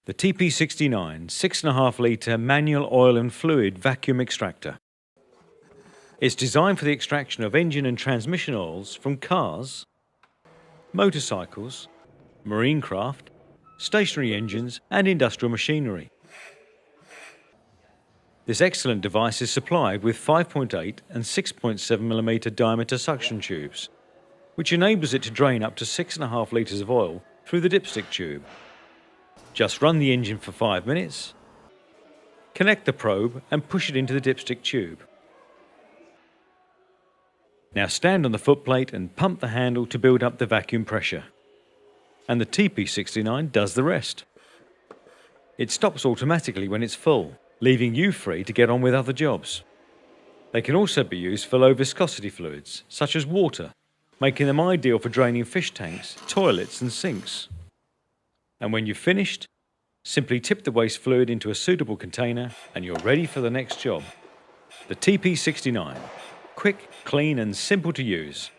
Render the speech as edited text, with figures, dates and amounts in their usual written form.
The TP69 6.5 litre manual oil and fluid vacuum extractor. It's designed for the extraction of engine and transmission oils from cars, motorcycles, marine craft, stationary engines and industrial machinery. This excellent device is supplied with 5.8 and 6.7mm diameter suction tubes, which enables it to drain up to 6.5 litres of oil through the dipstick tube. Just run the engine for 5 minutes, connect the probe and push it into the dipstick tube. Now stand on the footplate and pump the handle to build up the vacuum pressure. And the TP69 does the rest. It stops automatically when it's full, leaving you free to get on with other jobs. They can also be used for low viscosity fluids, such as water, making them ideal for draining fish tanks, toilets and sinks. And when you've finished, simply tip the waste fluid into a suitable container and you're ready for the next job. The TP69. Quick, clean and simple to use.